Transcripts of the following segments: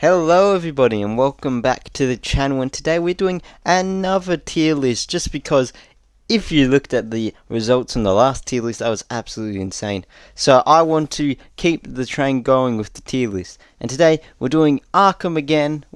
Hello everybody and welcome back to the channel, and today we're doing another tier list just because if you looked at the results in the last tier list, that was absolutely insane. So I want to keep the train going with the tier list, and today we're doing Arkham again.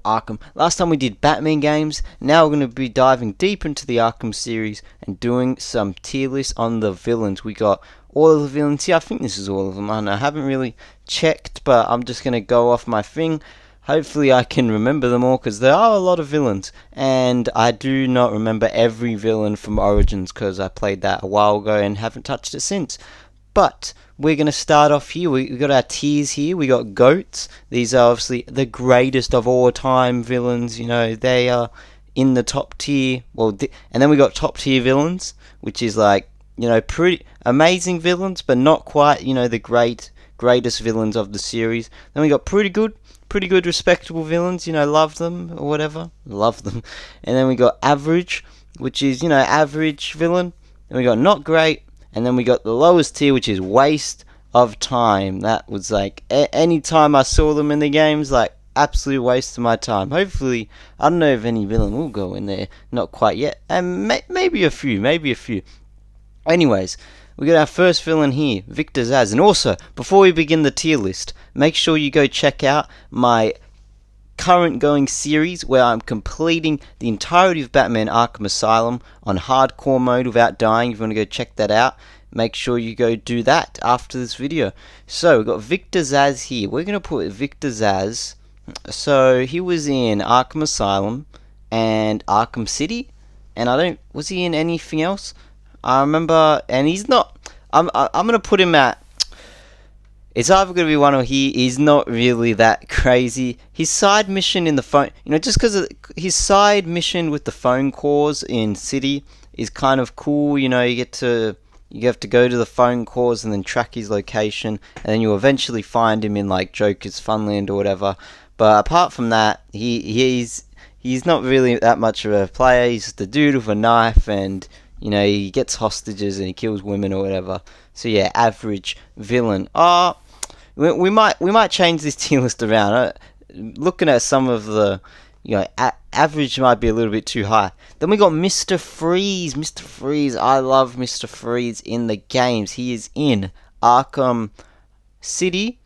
Arkham. Last time we did Batman games. Now we're going to be diving deep into the Arkham series and doing some tier lists on the villains. We got all of the villains here. I think this is all of them. I haven't really checked, but I'm just going to go off my thing. Hopefully I can remember them all, because there are a lot of villains, and I do not remember every villain from Origins because I played that a while ago and haven't touched it since. But we're going to start off here. We got our tiers here. We got GOATs. These are obviously the greatest of all time villains. You know, they are in the top tier. And then we got top tier villains, which is like, you know, pretty amazing villains, but not quite, you know, the greatest villains of the series. Then we got pretty good, respectable villains, you know, love them or whatever, love them. And then we got average, which is, you know, average villain. Then we got not great, and then we got the lowest tier, which is waste of time. That was like any time I saw them in the games, like absolute waste of my time. Hopefully, I don't know if any villain will go in there, not quite yet, and maybe a few. Anyways, we got our first villain here, Victor Zsasv. And also, before we begin the tier list, make sure you go check out my current going series where I'm completing the entirety of Batman Arkham Asylum on hardcore mode without dying. If you want to go check that out, make sure you go do that after this video. So, we've got Victor Zsasv here. We're going to put Victor Zsasv. So, he was in Arkham Asylum and Arkham City. And was he in anything else? I remember, and he's not. I'm gonna put him at. It's either gonna be one or he's not really that crazy. His side mission in the phone, you know, just because his side mission with the phone calls in City is kind of cool. You know, you have to go to the phone calls and then track his location, and then you eventually find him in like Joker's Funland or whatever. But apart from that, he's not really that much of a player. He's just a dude with a knife, and you know, he gets hostages and he kills women or whatever. So yeah, average villain. We might change this tier list around. Looking at some of the, you know, average might be a little bit too high. Then we got Mr. Freeze. Mr. Freeze. I love Mr. Freeze in the games. He is in Arkham City.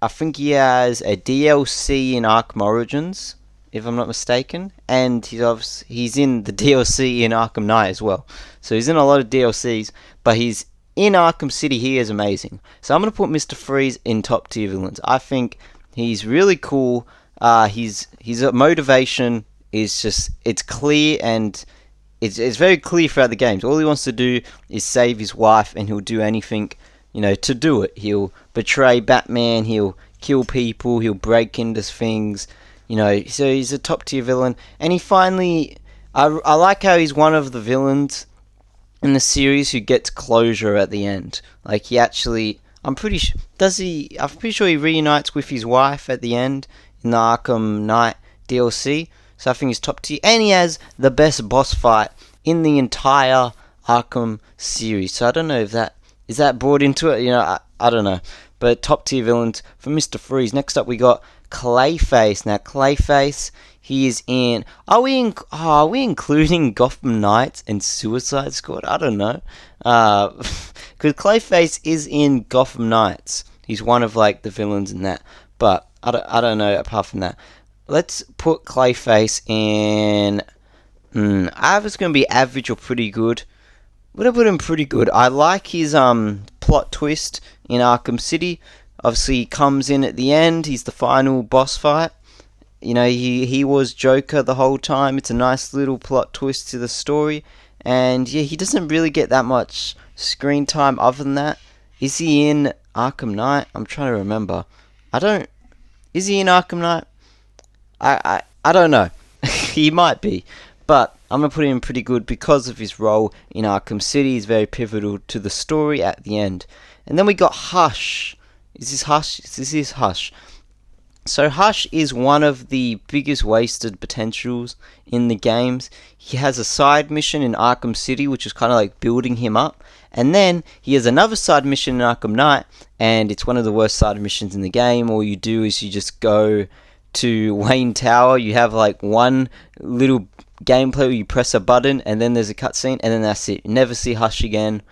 I think he has a DLC in Arkham Origins, if I'm not mistaken, and he's in the DLC in Arkham Knight as well. So he's in a lot of DLCs, but he's in Arkham City. He is amazing. So I'm going to put Mr. Freeze in top tier villains. I think he's really cool. His motivation is just, it's clear, and it's very clear throughout the games. All he wants to do is save his wife, and he'll do anything, you know, to do it. He'll betray Batman, he'll kill people, he'll break into things. You know, so he's a top tier villain, and he finally, I like how he's one of the villains in the series who gets closure at the end. Like, he actually, I'm pretty sure he reunites with his wife at the end in the Arkham Knight DLC. So I think he's top tier, and he has the best boss fight in the entire Arkham series. So I don't know if is that brought into it. You know, I don't know. But top tier villains for Mr. Freeze. Next up we got Clayface. Now Clayface, he is in. Are we including Gotham Knights and Suicide Squad? I don't know. Because Clayface is in Gotham Knights. He's one of like the villains in that. But I don't know apart from that. Let's put Clayface in. Either it's gonna be average or pretty good. We're gonna put him pretty good. I like his plot twist in Arkham City. Obviously, he comes in at the end. He's the final boss fight. You know, he was Joker the whole time. It's a nice little plot twist to the story. And yeah, he doesn't really get that much screen time other than that. Is he in Arkham Knight? I'm trying to remember. Is he in Arkham Knight? I don't know. He might be. But I'm going to put him pretty good because of his role in Arkham City. He's very pivotal to the story at the end. And then we got Hush. Is this Hush? This is Hush. So Hush is one of the biggest wasted potentials in the games. He has a side mission in Arkham City, which is kind of like building him up. And then he has another side mission in Arkham Knight, and it's one of the worst side missions in the game. All you do is you just go to Wayne Tower, you have like one little gameplay where you press a button and then there's a cutscene and then that's it. You never see Hush again.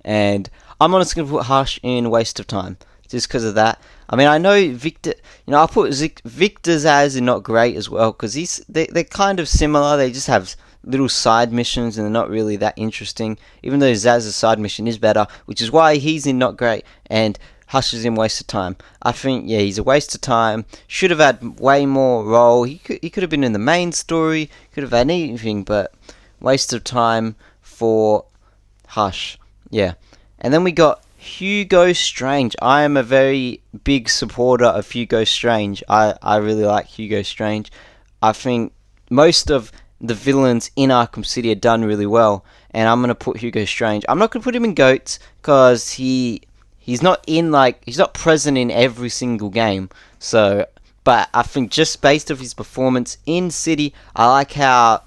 And I'm honestly going to put Hush in waste of time just because of that. I mean, I know Victor, I'll put Victor Zsasv in not great as well because they're kind of similar. They just have little side missions and they're not really that interesting. Even though Zsasv's side mission is better, which is why he's in not great and Hush is in waste of time. I think, yeah, he's a waste of time. Should have had way more role. He could have been in the main story. Could have had anything, but waste of time for Hush. Yeah. And then we got Hugo Strange. I am a very big supporter of Hugo Strange. I really like Hugo Strange. I think most of the villains in Arkham City are done really well. And I'm going to put Hugo Strange. I'm not going to put him in GOATs because he's not present in every single game. So, but I think just based off his performance in City, I like how,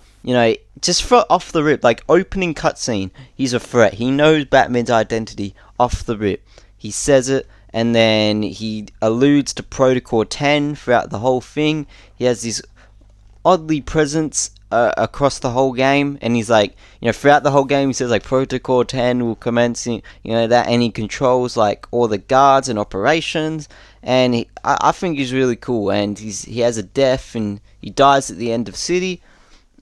just off the rip, like opening cutscene, he's a threat. He knows Batman's identity off the rip. He says it, and then he alludes to Protocol 10 throughout the whole thing. He has this oddly presence across the whole game, and he's like, throughout the whole game he says like Protocol 10 will commence, that, and he controls like all the guards and operations, and I think he's really cool, and he has a death, and he dies at the end of City,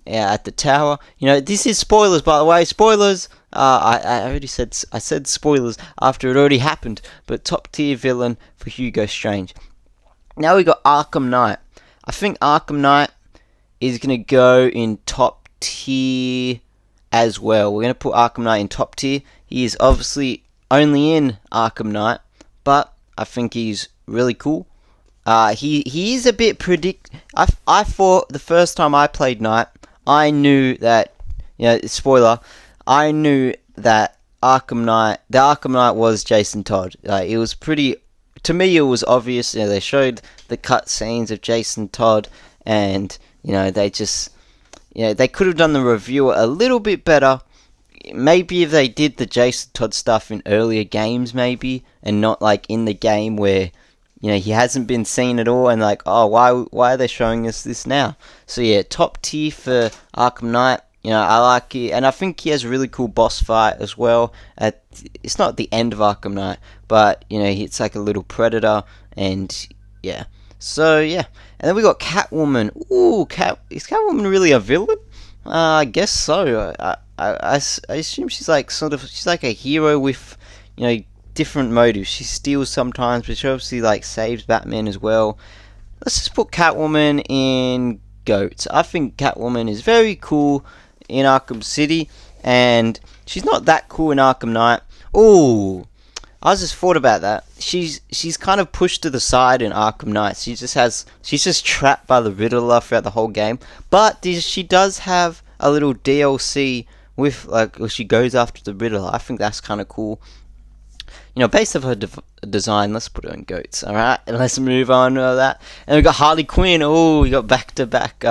at the tower. This is spoilers, by the way. Spoilers. I said spoilers after it already happened, but top tier villain for Hugo Strange. Now we got Arkham Knight. I think Arkham Knight is going to go in top tier as well. We're going to put Arkham Knight in top tier. He is obviously only in Arkham Knight, but I think he's really cool. He is a bit I thought the first time I played Knight, I knew that, spoiler, I knew that the Arkham Knight was Jason Todd. It was to me it was obvious. They showed the cutscenes of Jason Todd, and they just, they could have done the review a little bit better. Maybe if they did the Jason Todd stuff in earlier games, maybe, and not like in the game where, he hasn't been seen at all, and like, oh, why are they showing us this now? So yeah, top tier for Arkham Knight. I like it, and I think he has a really cool boss fight as well. It's not the end of Arkham Knight, but it's like a little predator, and yeah. So yeah, and then we got Catwoman. Ooh, is Catwoman really a villain? I guess so. I assume she's like she's like a hero with different motives. She steals sometimes, but she obviously like saves Batman as well. Let's just put Catwoman in GOATs. I think Catwoman is very cool in Arkham City, and she's not that cool in Arkham Knight. Ooh, I just thought about that. She's kind of pushed to the side in Arkham Knight. She's just trapped by the Riddler throughout the whole game. But she does have a little DLC with where she goes after the Riddler. I think that's kind of cool. Based off her design, let's put her in GOATs. Alright, and let's move on to that. And we got Harley Quinn. Oh, we got back-to-back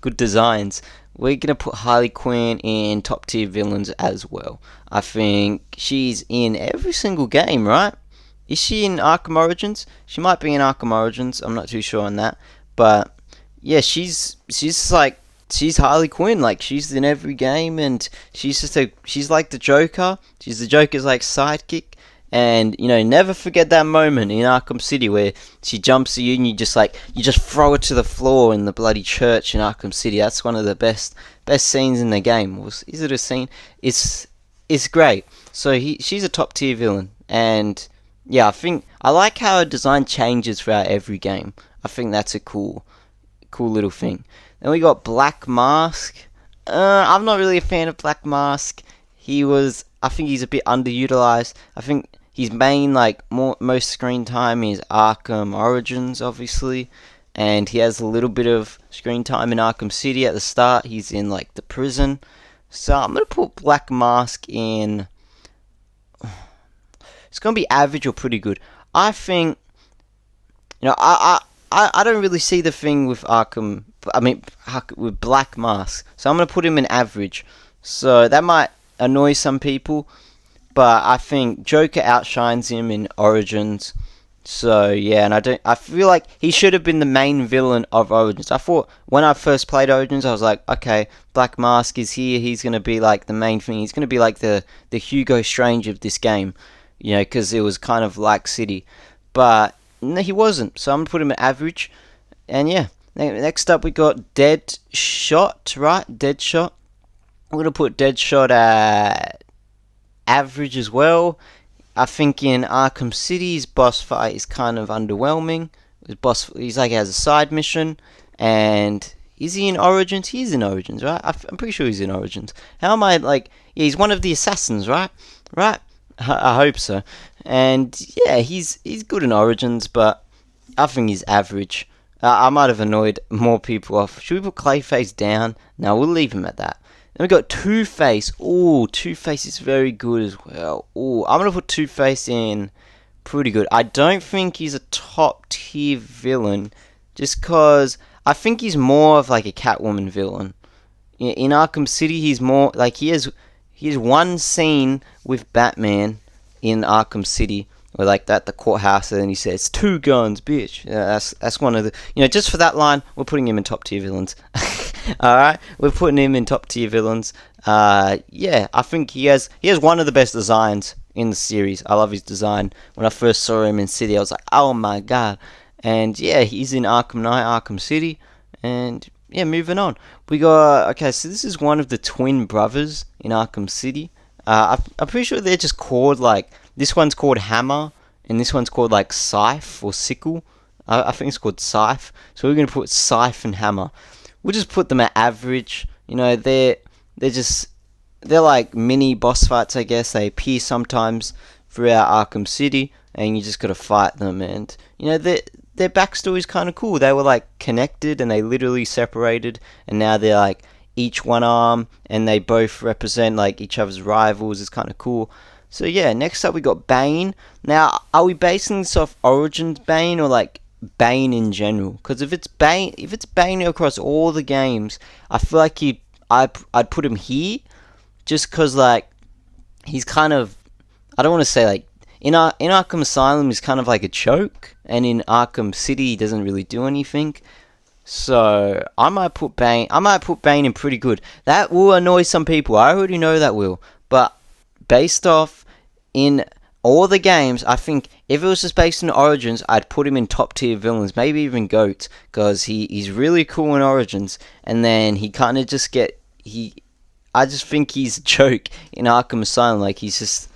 good designs. We're going to put Harley Quinn in top tier villains as well. I think she's in every single game, right? Is she in Arkham Origins? She might be in Arkham Origins. I'm not too sure on that. But yeah, she's Harley Quinn. Like, she's in every game, and she's like the Joker. She's the Joker's like sidekick. And never forget that moment in Arkham City where she jumps at you and you just throw her to the floor in the bloody church in Arkham City. That's one of the best scenes in the game. Is it a scene? It's great. So she's a top tier villain, and yeah, I like how her design changes throughout every game. I think that's a cool little thing. Then we got Black Mask. I'm not really a fan of Black Mask. I think he's a bit underutilized. I think his main most screen time is Arkham Origins, obviously, and he has a little bit of screen time in Arkham City at the start. He's in the prison. So I'm gonna put Black Mask in. It's gonna be average or pretty good. I think. I don't really see the thing with with Black Mask. So I'm gonna put him in average. So that might annoy some people, but I think Joker outshines him in Origins, So yeah, and I feel like he should have been the main villain of Origins. I thought when I first played Origins, I was like, okay, Black Mask is here. He's gonna be like the main thing. He's gonna be like the Hugo Strange of this game, you know, because it was kind of like City, but no, he wasn't. So I'm gonna put him at average. And yeah, next up we got Deadshot, right? Deadshot. I'm gonna put Deadshot at average as well. I think in Arkham City's boss fight is kind of underwhelming. He's like has a side mission, and is he in Origins? He's in Origins, right? I'm pretty sure he's in Origins. How am I like? Yeah, he's one of the assassins, right? Right? I hope so. And yeah, he's good in Origins, but I think he's average. I might have annoyed more people off. Should we put Clayface down? No, we'll leave him at that. Then we got Two-Face. Ooh, Two-Face is very good as well. Ooh, I'm going to put Two-Face in pretty good. I don't think he's a top tier villain, just because I think he's more of like a Catwoman villain. In Arkham City, he's more like he has one scene with Batman in Arkham City, or like that the courthouse, and then he says 2 guns, bitch. Yeah, that's one of the, you know, just for that line, we're putting him in top tier villains. All right, we're putting him in top tier villains. Yeah, I think he has one of the best designs in the series. I love his design. When I first saw him in City, I was like, oh my god. And yeah, he's in Arkham Knight, Arkham City, and yeah, moving on. We got, okay, so this is one of the twin brothers in Arkham City. I'm pretty sure they're just called like, this one's called Hammer, and this one's called like Scythe or Sickle. I think it's called Scythe. So we're gonna put Scythe and Hammer. We'll just put them at average. You know, they're like mini boss fights, I guess. They appear sometimes throughout Arkham City, and you just gotta fight them. And you know, their backstory is kind of cool. They were like connected, and they literally separated, and now they're like each one arm, and they both represent like each other's rivals. It's kind of cool. So yeah, next up we got Bane. Now, are we basing this off Origins Bane or like Bane in general? Because if it's Bane across all the games, I feel like I'd put him here, just because like he's kind of, I don't want to say like in Arkham Asylum he's kind of like a choke, and in Arkham City he doesn't really do anything. So I might put Bane in pretty good. That will annoy some people. I already know that will, but based off in all the games, I think if it was just based on Origins, I'd put him in top tier villains, maybe even GOAT, because he's really cool in Origins, and then he kind of just I just think he's a joke in Arkham Asylum. Like you just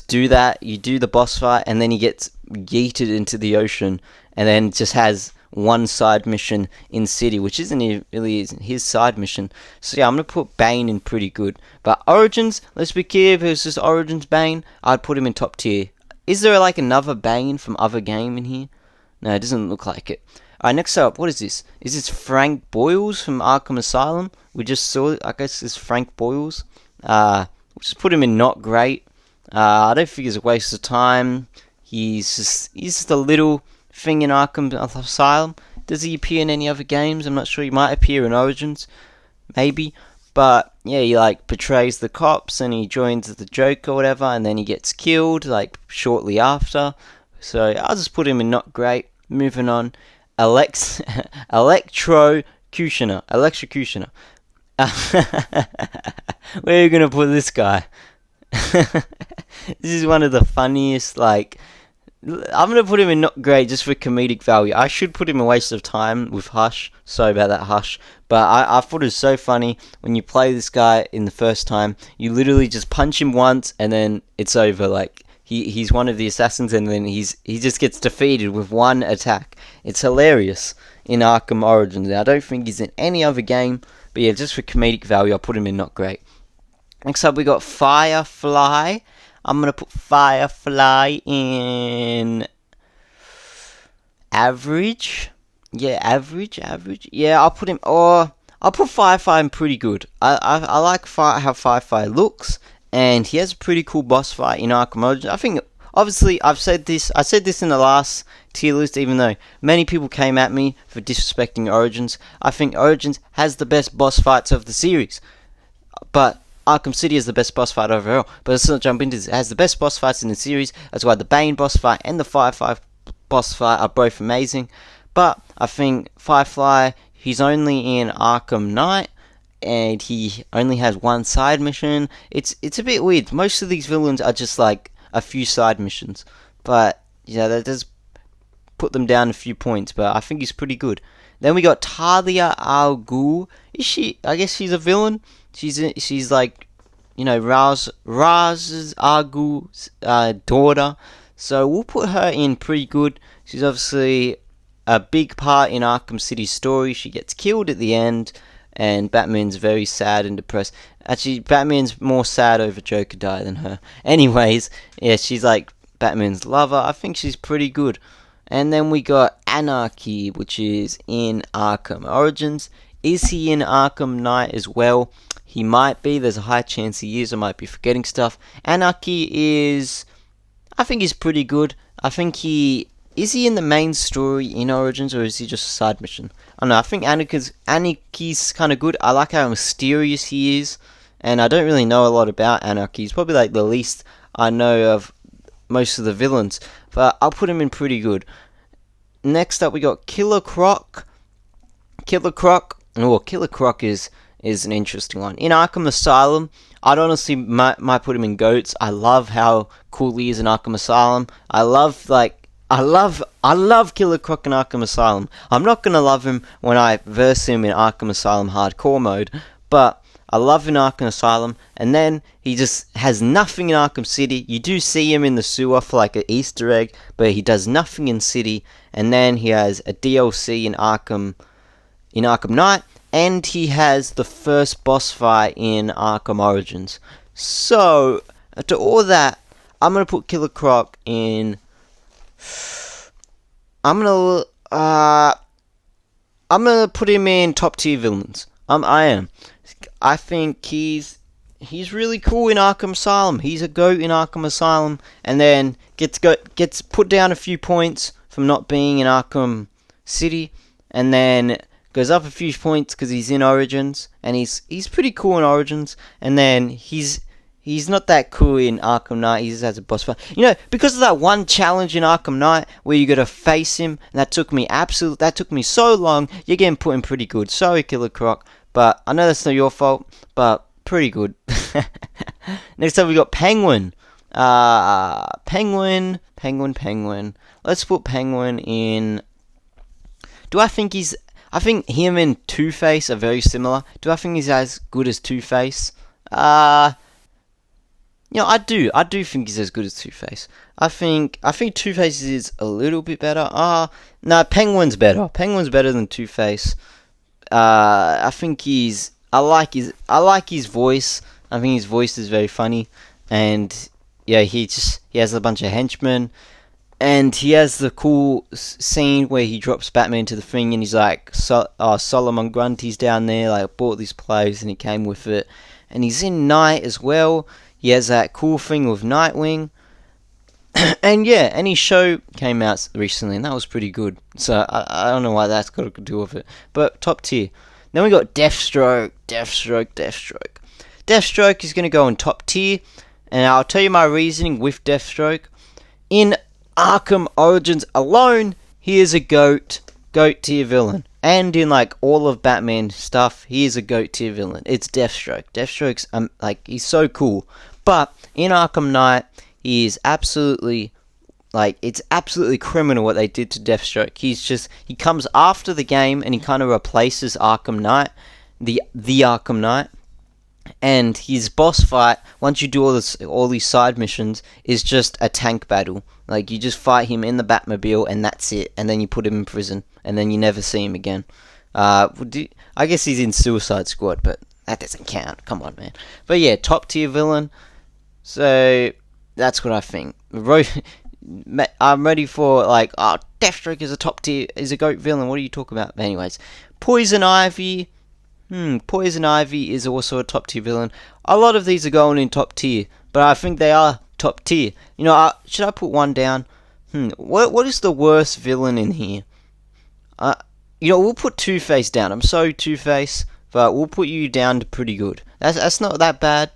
do that, you do the boss fight, and then he gets yeeted into the ocean, and then just has one side mission in City, which isn't his side mission. So yeah, I'm gonna put Bane in pretty good. But Origins, let's be clear, if it was just Origins Bane, I'd put him in top tier. Is there like another Bane from other game in here? No, it doesn't look like it. Alright, next up, what is this? Is this Frank Boyles from Arkham Asylum? We just saw it, I guess it's Frank Boyles. We'll just put him in not great. I don't think it's a waste of time. He's just a little thing in Arkham Asylum. Does he appear in any other games? I'm not sure. He might appear in Origins, maybe. But yeah, he like betrays the cops and he joins the Joker or whatever, and then he gets killed like shortly after. So I'll just put him in not great. Moving on, Electrocutioner. Where are you gonna put this guy? This is one of the funniest, like, I'm going to put him in not great just for comedic value. I should put him a waste of time with Hush. Sorry about that, Hush. But I thought it was so funny when you play this guy in the first time. You literally just punch him once and then it's over. Like, he's one of the assassins and then he just gets defeated with one attack. It's hilarious in Arkham Origins. I don't think he's in any other game. But yeah, just for comedic value, I'll put him in not great. Next up, we got Firefly. I'm going to put Firefly in average. Yeah, average. Yeah, I'll put him, or I'll put Firefly in pretty good. I like how Firefly looks, and he has a pretty cool boss fight in Arkham Origins. I think, obviously, I said this in the last tier list, even though many people came at me for disrespecting Origins. I think Origins has the best boss fights of the series. But Arkham City is the best boss fight overall, but let's not jump into this. It has the best boss fights in the series. That's why the Bane boss fight and the Firefly boss fight are both amazing. But I think Firefly, he's only in Arkham Knight, and he only has one side mission. It's a bit weird. Most of these villains are just like a few side missions, but yeah, that does put them down a few points. But I think he's pretty good. Then we got Tahlia Al Ghul. Is she? I guess she's a villain. She's like, Ra's Al Ghul's daughter. So we'll put her in pretty good. She's obviously a big part in Arkham City's story. She gets killed at the end, and Batman's very sad and depressed. Actually, Batman's more sad over Joker dying than her. Anyways, yeah, she's like Batman's lover. I think she's pretty good. And then we got Anarchy, which is in Arkham Origins. Is he in Arkham Knight as well? He might be. There's a high chance he is. I might be forgetting stuff. Anarchy is... I think he's pretty good. I think he... Is he in the main story in Origins, or is he just a side mission? I don't know. I think Anarchy's kind of good. I like how mysterious he is. And I don't really know a lot about Anarchy. He's probably like the least I know of most of the villains. But I'll put him in pretty good. Next up we got Killer Croc. Killer Croc. Oh, Killer Croc is an interesting one. In Arkham Asylum, I'd honestly might put him in GOATs. I love how cool he is in Arkham Asylum. I love Killer Croc in Arkham Asylum. I'm not gonna love him when I verse him in Arkham Asylum Hardcore mode, but I love him in Arkham Asylum. And then he just has nothing in Arkham City. You do see him in the sewer for like an Easter egg, but he does nothing in City. And then he has a DLC in Arkham Knight, and he has the first boss fight in Arkham Origins. So after all that, I'm gonna put Killer Croc in. I'm gonna put him in top tier villains. I am. I think he's really cool in Arkham Asylum. He's a GOAT in Arkham Asylum, and then gets put down a few points from not being in Arkham City, and then goes up a few points because he's in Origins, and he's pretty cool in Origins, and then he's not that cool in Arkham Knight. He just has a boss fight. Because of that one challenge in Arkham Knight where you got to face him, and that took me so long. You're getting put in pretty good. Sorry, Killer Croc, but I know that's not your fault, but pretty good. Next up we got Penguin. Penguin. Let's put Penguin in. I think him and Two-Face are very similar. Do I think he's as good as Two-Face? I do think he's as good as Two-Face. I think Two-Face is a little bit better. No, Penguin's better. Penguin's better than Two-Face. I like his voice. I think his voice is very funny, and yeah, he has a bunch of henchmen, and he has the cool scene where he drops Batman to the thing, and he's like, Solomon Grundy's down there, like, bought these clothes, and he came with it, and he's in Night as well. He has that cool thing with Nightwing. And yeah, his show came out recently, and that was pretty good. So I don't know why that's got to do with it. But top tier. Then we got Deathstroke. Deathstroke is going to go in top tier. And I'll tell you my reasoning with Deathstroke. In Arkham Origins alone, he is a GOAT tier villain. And in like all of Batman stuff, he is a GOAT tier villain. It's Deathstroke. Deathstroke's he's so cool. But in Arkham Knight, he is absolutely it's absolutely criminal what they did to Deathstroke. He comes after the game and he kind of replaces Arkham Knight, the Arkham Knight. And his boss fight, once you do all these side missions, is just a tank battle. Like, you just fight him in the Batmobile, and that's it. And then you put him in prison, and then you never see him again. I guess he's in Suicide Squad, but that doesn't count. Come on, man. But yeah, top tier villain. So that's what I think. I'm ready for Deathstroke is a GOAT villain. What are you talking about? But anyways, Poison Ivy. Poison Ivy is also a top tier villain. A lot of these are going in top tier, but I think they are top tier. Should I put one down? What is the worst villain in here? We'll put Two-Face down. I'm sorry, Two-Face, but we'll put you down to pretty good. That's not that bad,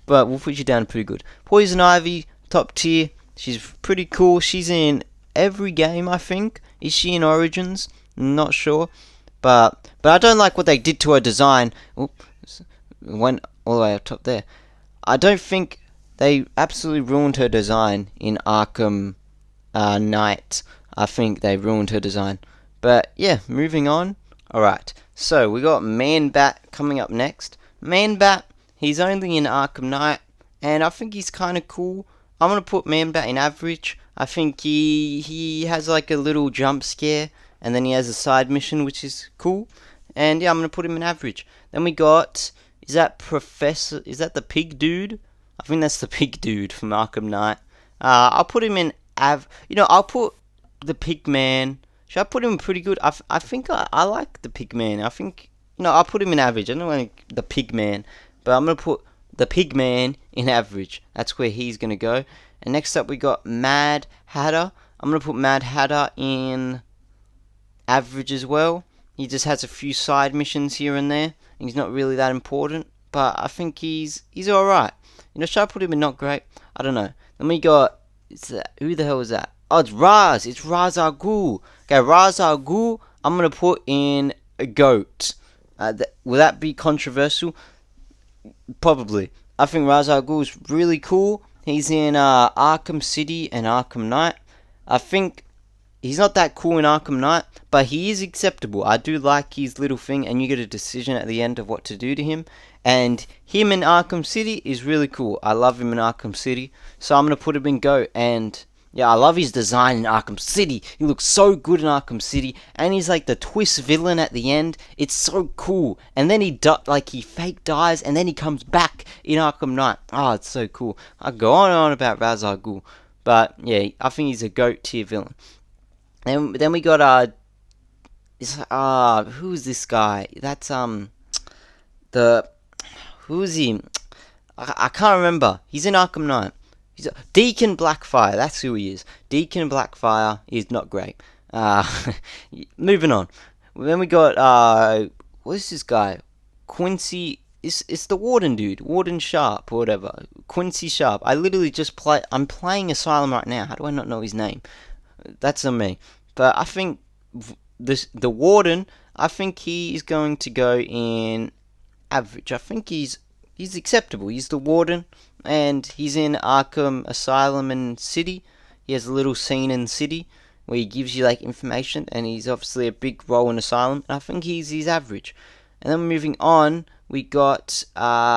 but we'll put you down to pretty good. Poison Ivy, top tier. She's pretty cool. She's in every game, I think. Is she in Origins? Not sure. But I don't like what they did to her design. Oops, went all the way up top there. I don't think they absolutely ruined her design in Arkham Knight. I think they ruined her design. But yeah, moving on. Alright, so we got Man Bat coming up next. Man Bat, he's only in Arkham Knight, and I think he's kind of cool. I'm going to put Man Bat in average. I think he has like a little jump scare, and then he has a side mission, which is cool. And yeah, I'm going to put him in average. Then we got, is that the pig dude? I think that's the pig dude from Arkham Knight. I'll put him in I'll put the pig man. Should I put him pretty good? I think I like the pig man. I think, I'll put him in average. I don't like the pig man, but I'm going to put the pig man in average. That's where he's going to go. And next up we got Mad Hatter. I'm going to put Mad Hatter in average as well. He just has a few side missions here and there, and he's not really that important, but I think he's alright. Should I put him in not great? I don't know. Then we got, who the hell is that? Oh, it's Raz. It's Ra's al Ghul. Okay, Ra's al Ghul, I'm going to put in a goat. Will that be controversial? Probably. I think Ra's al Ghul is really cool. He's in Arkham City and Arkham Knight. I think he's not that cool in Arkham Knight, but he is acceptable. I do like his little thing, and you get a decision at the end of what to do to him. And him in Arkham City is really cool. I love him in Arkham City, so I'm going to put him in GOAT. And yeah, I love his design in Arkham City. He looks so good in Arkham City, and he's like the twist villain at the end. It's so cool. And then he fake dies, and then he comes back in Arkham Knight. Oh, it's so cool. I go on and on about Ra's al Ghul, but yeah, I think he's a GOAT tier villain. Then we got who is this guy? That's who is he? I can't remember. He's in Arkham Knight. He's Deacon Blackfire. That's who he is. Deacon Blackfire is not great. Moving on. Then we got what is this guy? Quincy. It's the Warden dude. Warden Sharp or whatever. Quincy Sharp. I literally just I'm playing Asylum right now. How do I not know his name? That's on me. But I think the Warden, I think he is going to go in average. I think he's acceptable. He's the Warden, and he's in Arkham Asylum and City. He has a little scene in City where he gives you like information, and he's obviously a big role in Asylum. And I think he's average. And then moving on, we got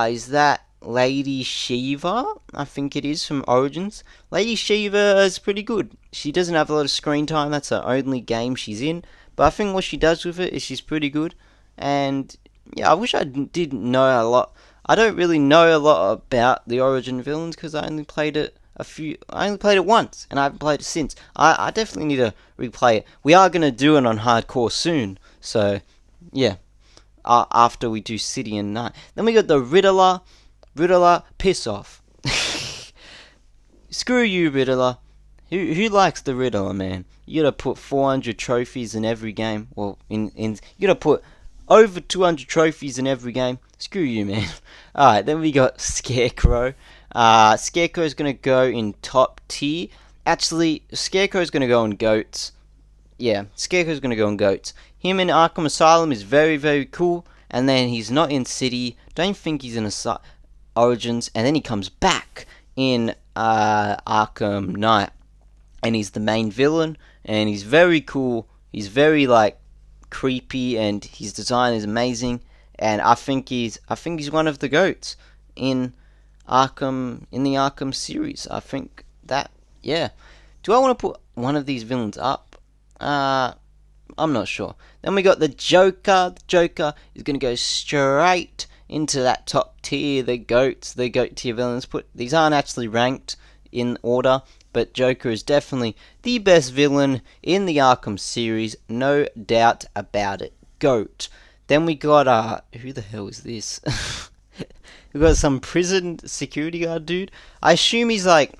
is that Lady Shiva? I think it is from Origins. Lady Shiva is pretty good. She doesn't have a lot of screen time. That's her only game she's in. But I think what she does with it is she's pretty good. And yeah, I wish I didn't know a lot. I don't really know a lot about the Origin villains because I only played it once, and I haven't played it since. I definitely need to replay it. We are gonna do it on hardcore soon. So yeah, after we do City and Night. Then we got the Riddler. Riddler, piss off. Screw you, Riddler. Who likes the Riddler, man? You gotta put 400 trophies in every game. Well, you gotta put over 200 trophies in every game. Screw you, man. Alright, then we got Scarecrow. Scarecrow's gonna go in top tier. Actually, Scarecrow's gonna go in GOATs. Yeah, Scarecrow's gonna go in GOATs. Him in Arkham Asylum is very, very cool. And then he's not in City. Don't think he's in Origins. And then he comes back in Arkham Knight. And he's the main villain. And he's very cool. He's very, creepy. And his design is amazing. And I think he's one of the GOATs in the Arkham series. I think that, yeah. Do I want to put one of these villains up? I'm not sure. Then we got the Joker. The Joker is going to go straight into that top tier, the GOATs, the GOAT tier villains. These aren't actually ranked in order, but Joker is definitely the best villain in the Arkham series, no doubt about it. GOAT. Then we got, who the hell is this? We got some prison security guard dude. I assume he's like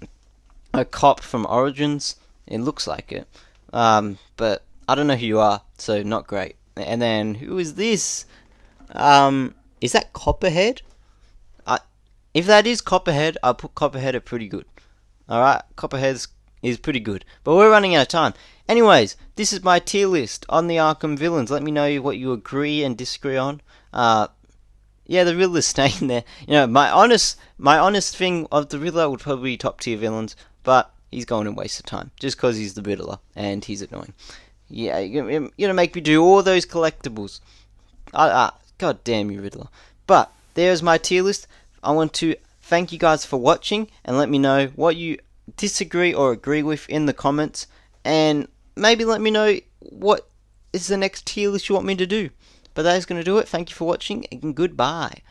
a cop from Origins. It looks like it. But I don't know who you are, so not great. And then, who is this? Is that Copperhead? If that is Copperhead, I'll put Copperhead at pretty good. Alright, Copperhead's is pretty good. But we're running out of time. Anyways, this is my tier list on the Arkham villains. Let me know what you agree and disagree on. Yeah, the Riddler's staying there. You know, my honest thing of the Riddler would probably be top tier villains, but he's going to waste of time just because he's the Riddler and he's annoying. Yeah, you're gonna make me do all those collectibles. God damn you, Riddler. But there's my tier list. I want to thank you guys for watching and let me know what you disagree or agree with in the comments, and maybe let me know what is the next tier list you want me to do. But that is going to do it. Thank you for watching and goodbye.